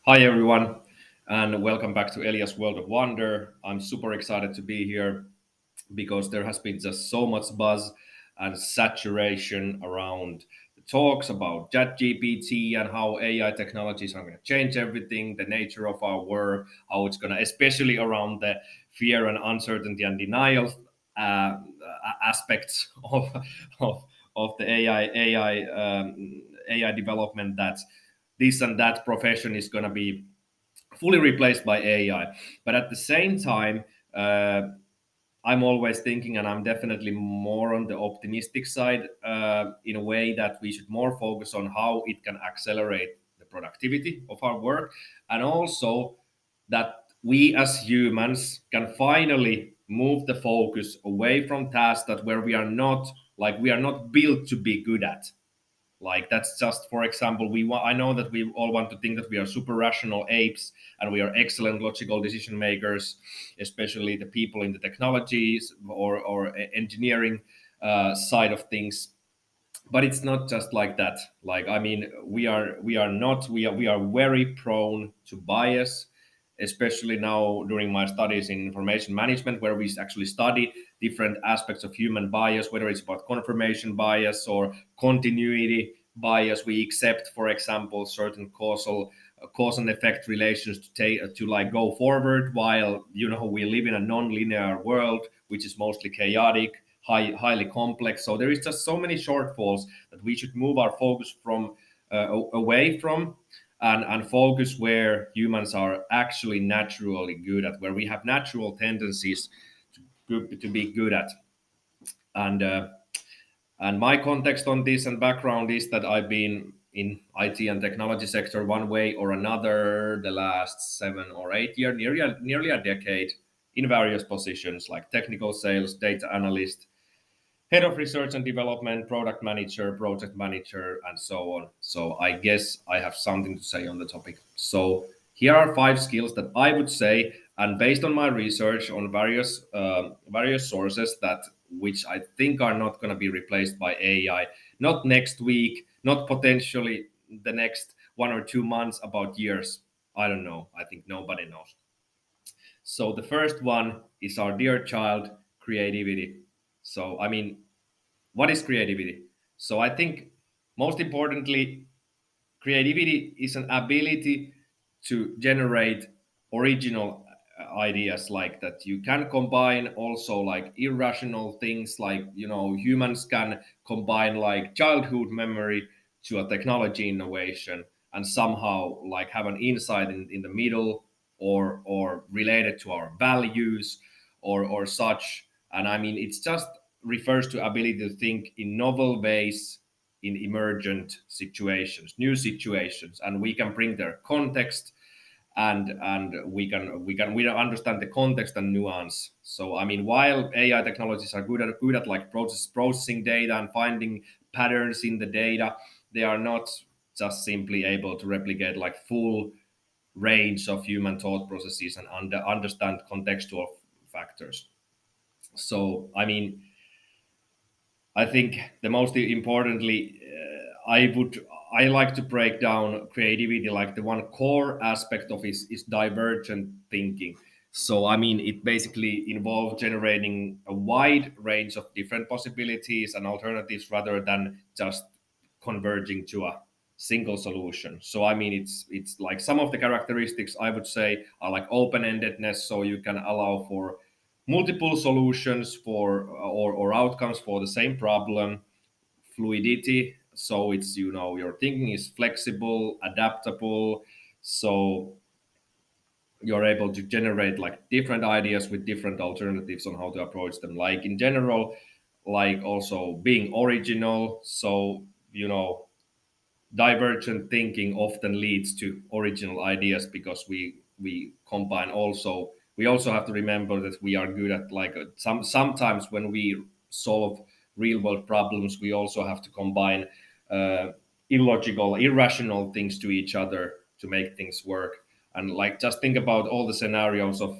Hi everyone, and welcome back to Elias World of Wonder. I'm super excited to be here because there has been just so much buzz and saturation around the talks about ChatGPT and how AI technologies are going to change everything, the nature of our work, how it's going to, especially around the fear and uncertainty and denial aspects of, of the AI development that this and that profession is going to be fully replaced by AI. But at the same time, uh, I'm always thinking, and I'm definitely more on the optimistic side, in a way that we should more focus on how it can accelerate the productivity of our work, and also that we as humans can finally move the focus away from tasks that where we are not built to be good at. Like that's just, for example, I know that we all want to think that we are super rational apes and we are excellent logical decision makers, especially the people in the technologies or engineering side of things. But it's not just like that. Like, I mean, we are very prone to bias, especially now during my studies in information management, where we actually study different aspects of human bias, whether it's about confirmation bias or continuity bias. We accept, for example, certain cause and effect relations to like go forward, while we live in a non-linear world which is mostly chaotic, highly complex. So there is just so many shortfalls that we should move our focus from away from, and focus where humans are actually naturally good at, where we have natural tendencies to be good at. And and my context on this and background is that I've been in IT and technology sector one way or another the last 7 or 8 years, nearly a decade, in various positions like technical sales, data analyst, head of research and development, product manager, project manager, and so on. So I guess I have something to say on the topic. So here are 5 skills that I would say, and based on my research on various sources, that which I think are not going to be replaced by AI, not next week, not potentially the next 1 or 2 months, about years. I don't know. I think nobody knows. So the first one is our dear child, creativity. So I mean, what is creativity? So I think most importantly, creativity is an ability to generate original ideas, like that you can combine also like irrational things, like humans can combine like childhood memory to a technology innovation and somehow like have an insight in the middle, or related to our values or such. And I mean, it's just refers to ability to think in novel ways in emergent situations, new situations, and we can bring their context, and we understand the context and nuance. So I mean, while AI technologies are good at like processing data and finding patterns in the data, they are not just simply able to replicate like full range of human thought processes and understand contextual factors. So I mean, I think the most importantly, I like to break down creativity, like the one core aspect of is divergent thinking. So I mean, it basically involves generating a wide range of different possibilities and alternatives rather than just converging to a single solution. So I mean, it's like some of the characteristics I would say are like open-endedness, so you can allow for multiple solutions for or outcomes for the same problem. Fluidity, so it's your thinking is flexible, adaptable, so you're able to generate like different ideas with different alternatives on how to approach them, like in general, like also being original. So divergent thinking often leads to original ideas because we also have to remember that we are good at like sometimes when we solve real world problems, we also have to combine uh, illogical, irrational things to each other to make things work. And like just think about all the scenarios of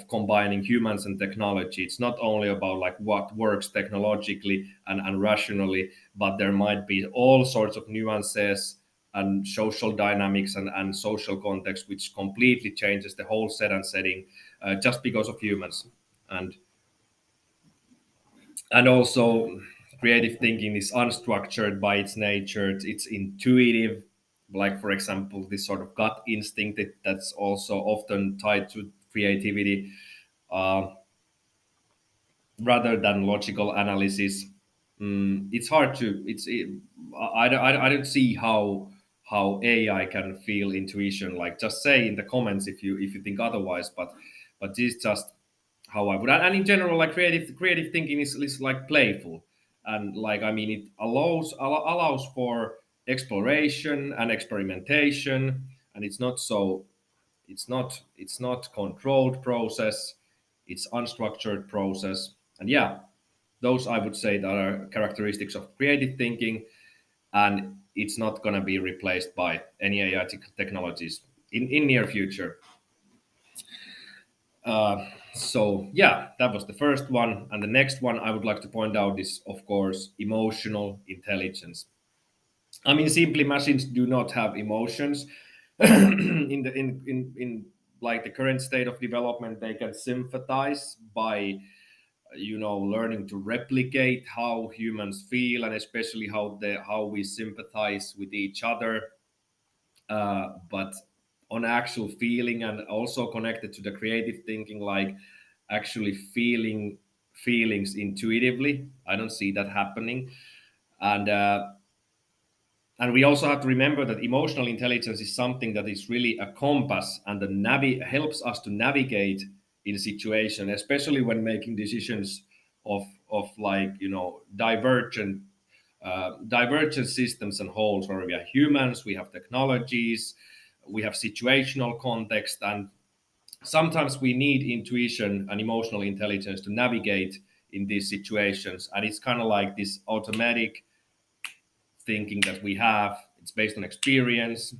combining humans and technology. It's not only about like what works technologically and rationally, but there might be all sorts of nuances and social dynamics and social context, which completely changes the whole set and setting just because of humans. And and also, creative thinking is unstructured by its nature. It's intuitive, like for example this sort of gut instinct that's also often tied to creativity, uh, rather than logical analysis. It's hard to I don't see how AI can feel intuition. Like, just say in the comments if you think otherwise. But this is just how I would. And in general, like creative thinking is like playful, and like, I mean, it allows for exploration and experimentation, and it's not controlled process. It's unstructured process. And yeah, those I would say that are characteristics of creative thinking, and it's not going to be replaced by any AI technologies in near future. So yeah, that was the first one, and the next one I would like to point out is, of course, emotional intelligence. I mean, simply, machines do not have emotions. In like the current state of development, they can sympathize by learning to replicate how humans feel, and especially how we sympathize with each other. But on actual feeling, and also connected to the creative thinking, like actually feeling feelings intuitively, I don't see that happening. And uh, and we also have to remember that emotional intelligence is something that is really a compass, and helps us to navigate in a situation, especially when making decisions of like, divergent systems and wholes, where we are humans, we have technologies, we have situational context, and sometimes we need intuition and emotional intelligence to navigate in these situations. And it's kind of like this automatic thinking that we have. It's based on experience,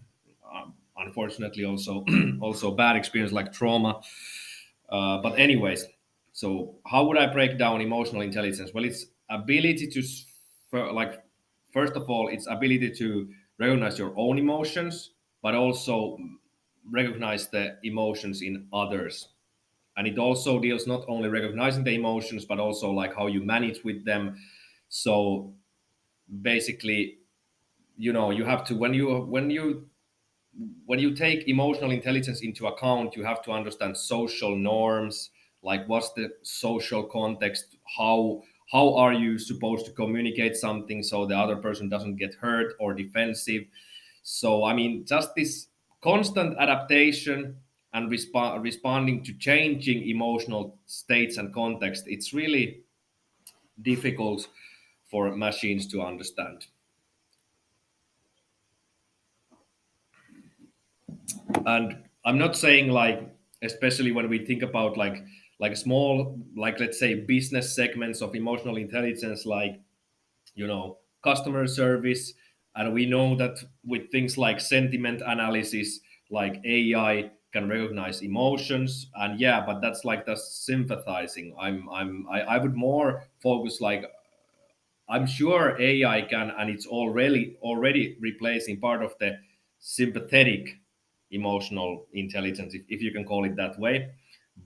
unfortunately also also bad experience like trauma. But anyways, so how would I break down emotional intelligence? Well, it's ability to like, first of all, it's ability to recognize your own emotions, but also recognize the emotions in others. And it also deals not only recognizing the emotions, but also like how you manage with them. So basically, you have to, when you take emotional intelligence into account, you have to understand social norms, like what's the social context, how are you supposed to communicate something so the other person doesn't get hurt or defensive. So I mean, just this constant adaptation and responding to changing emotional states and context, it's really difficult for machines to understand. And I'm not saying, like, especially when we think about like small, like, let's say, business segments of emotional intelligence, like, customer service. And we know that with things like sentiment analysis, like AI can recognize emotions. And yeah, but that's like the sympathizing. I would more focus, like, I'm sure AI can, and it's already replacing part of the sympathetic emotional intelligence, if you can call it that way.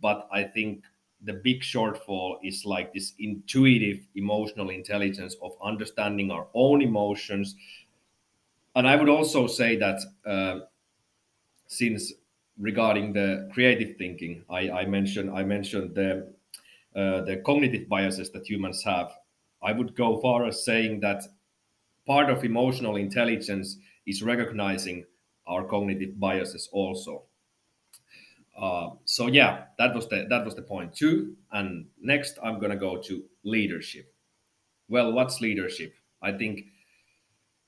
But I think the big shortfall is like this intuitive emotional intelligence of understanding our own emotions. And I would also say that, since regarding the creative thinking, I mentioned the cognitive biases that humans have. I would go far as saying that part of emotional intelligence is recognizing our cognitive biases also. So yeah, that was the point two. And next, I'm gonna go to leadership. Well, what's leadership? I think,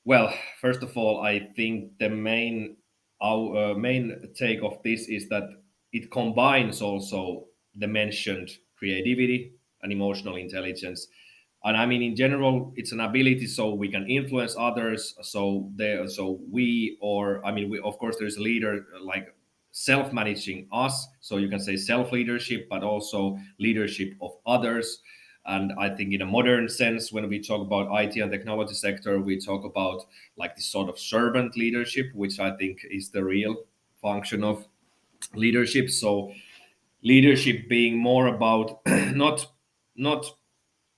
well, first of all, I think the our main take of this is that it combines also the mentioned creativity and emotional intelligence. And I mean, in general, it's an ability so we can influence others. So we, or I mean, we, of course, there's a leader, like self-managing us. So you can say self-leadership, but also leadership of others. And I think in a modern sense, when we talk about IT and technology sector, we talk about like this sort of servant leadership, which I think is the real function of leadership. So leadership being more about not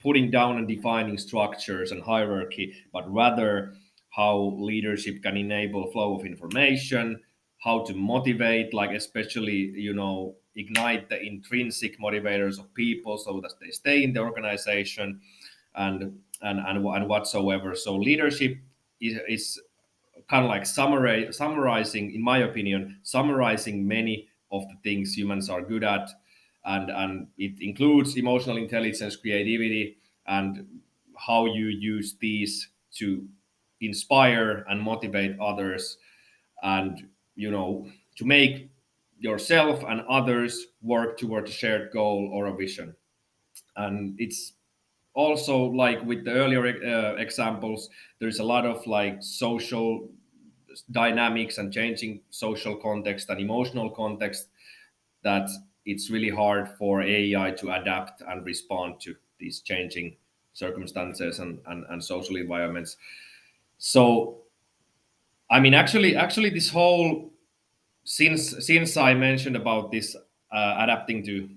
putting down and defining structures and hierarchy, but rather how leadership can enable flow of information, how to motivate, like especially, ignite the intrinsic motivators of people so that they stay in the organization, and whatsoever. So leadership is kind of like summarizing, in my opinion, summarizing many of the things humans are good at, and it includes emotional intelligence, creativity, and how you use these to inspire and motivate others, and to make yourself and others work toward a shared goal or a vision. And it's also like with the earlier examples, there's a lot of like social dynamics and changing social context and emotional context, that it's really hard for AI to adapt and respond to these changing circumstances and social environments. So I mean, actually this whole, since I mentioned about this adapting to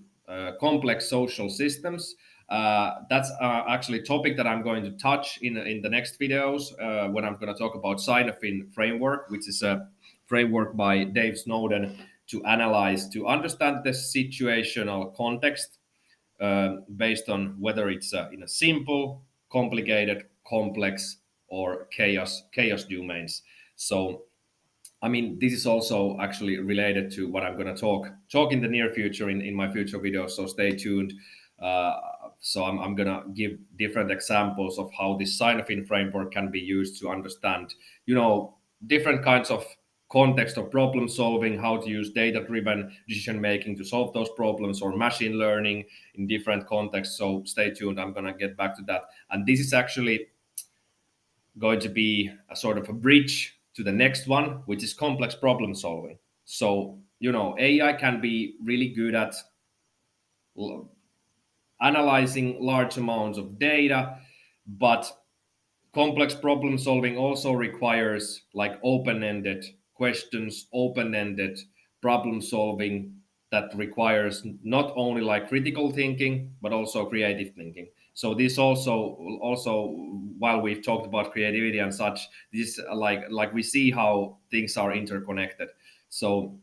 complex social systems, that's actually a topic that I'm going to touch in the next videos, when I'm going to talk about Sinofin framework, which is a framework by Dave Snowden to analyze, to understand the situational context, based on whether it's in a simple, complicated, complex, or chaos domains. So I mean, this is also actually related to what I'm going to talk in the near future in my future videos. So stay tuned. Uh, so I'm going to give different examples of how this Sinofin framework can be used to understand, different kinds of context of problem solving, how to use data driven decision making to solve those problems, or machine learning in different contexts. So stay tuned. I'm going to get back to that. And this is actually going to be a sort of a bridge to the next one, which is complex problem solving. So, AI can be really good at analyzing large amounts of data, but complex problem solving also requires like open-ended questions, open-ended problem solving, that requires not only like critical thinking but also creative thinking. So this also while we've talked about creativity and such, this like we see how things are interconnected. So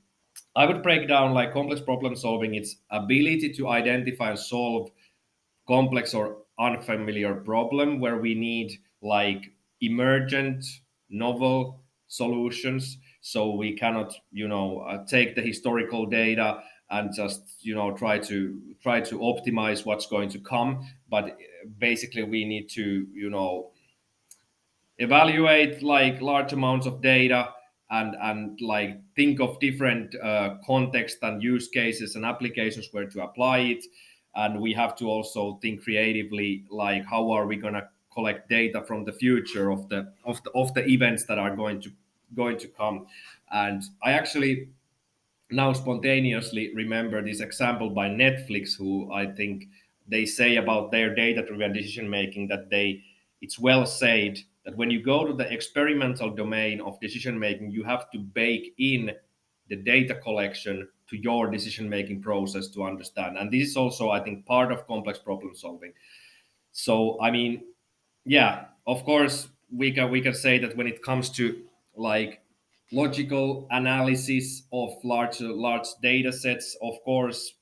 I would break down like complex problem solving, its ability to identify and solve complex or unfamiliar problem where we need like emergent novel solutions. So we cannot take the historical data and just try to optimize what's going to come, but basically we need to evaluate like large amounts of data, and like think of different context and use cases and applications where to apply it. And we have to also think creatively, like how are we going to collect data from the future of the events that are going to come. And I actually now spontaneously remember this example by Netflix, who I think they say about their data driven decision making that it's well said that when you go to the experimental domain of decision making, you have to bake in the data collection to your decision making process to understand. And this is also, I think, part of complex problem solving. So I mean, yeah, of course we can say that when it comes to like logical analysis of large data sets, of course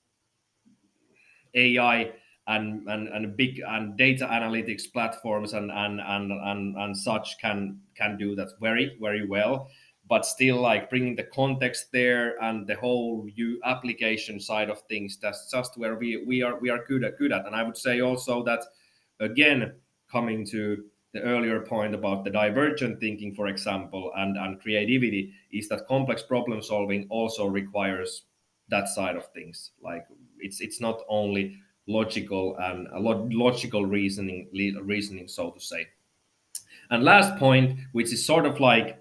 AI and big and data analytics platforms and such can do that very very well. But still, like bringing the context there and the whole application side of things, that's just where we are good at. And I would say also that, again, coming to the earlier point about the divergent thinking, for example, and creativity, is that complex problem solving also requires that side of things. Like it's not only logical and logical reasoning, so to say. And last point, which is sort of like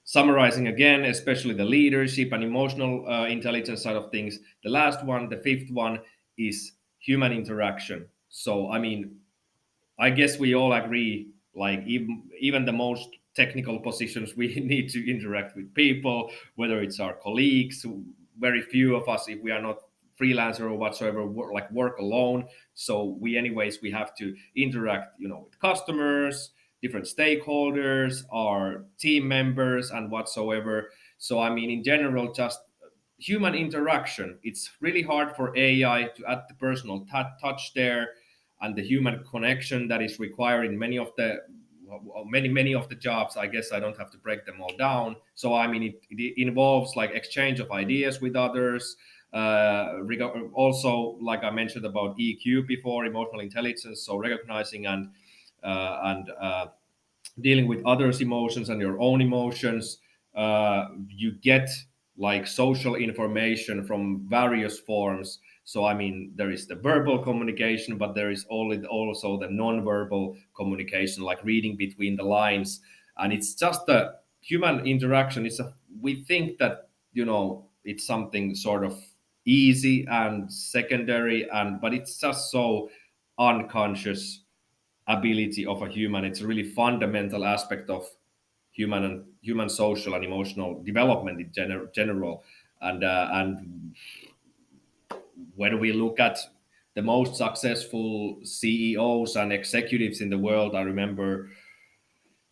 summarizing again, especially the leadership and emotional intelligence side of things. The last one, the fifth one, is human interaction. So I mean, I guess we all agree, like even the most technical positions, we need to interact with people, whether it's our colleagues. Very few of us, if we are not freelancer or whatsoever, work alone. So we, anyways, we have to interact, with customers, different stakeholders, our team members, and whatsoever. So I mean, in general, just human interaction. It's really hard for AI to add the personal touch there, and the human connection that is required in many of the jobs. I guess I don't have to break them all down. So I mean, it involves like exchange of ideas with others. Also, like I mentioned about EQ before, emotional intelligence, so recognizing and dealing with others' emotions and your own emotions. You get like social information from various forms. So I mean, there is the verbal communication, but there is also the non-verbal communication, like reading between the lines. And it's just the human interaction. We think that it's something sort of easy and secondary, but it's just so unconscious ability of a human. It's a really fundamental aspect of human social and emotional development in general. And when we look at the most successful CEOs and executives in the world, I remember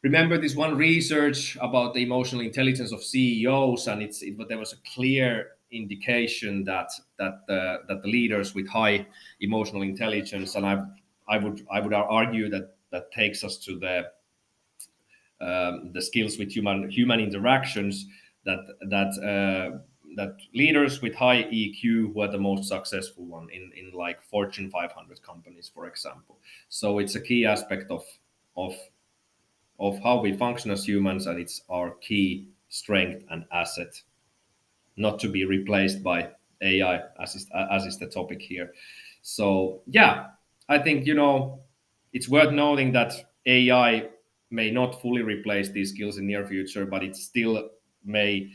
this one research about the emotional intelligence of CEOs, and but there was a clear indication that the leaders with high emotional intelligence, and I would argue that takes us to the skills with human interactions, that leaders with high EQ were the most successful one in like Fortune 500 companies, for example. So it's a key aspect of of how we function as humans, and it's our key strength and asset, not to be replaced by AI, as is the topic here. So yeah, I think it's worth noting that AI may not fully replace these skills in near future, but it still may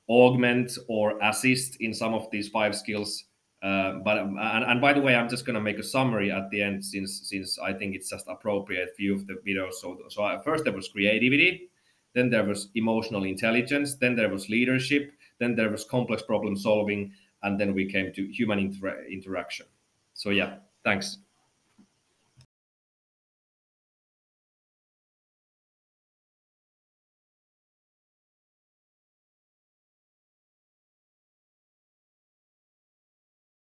augment or assist in some of these five skills. And by the way, I'm just going to make a summary at the end, since I think it's just appropriate view of the videos. So first there was creativity, then there was emotional intelligence, then there was leadership, then there was complex problem solving, and then we came to human interaction. So yeah, thanks.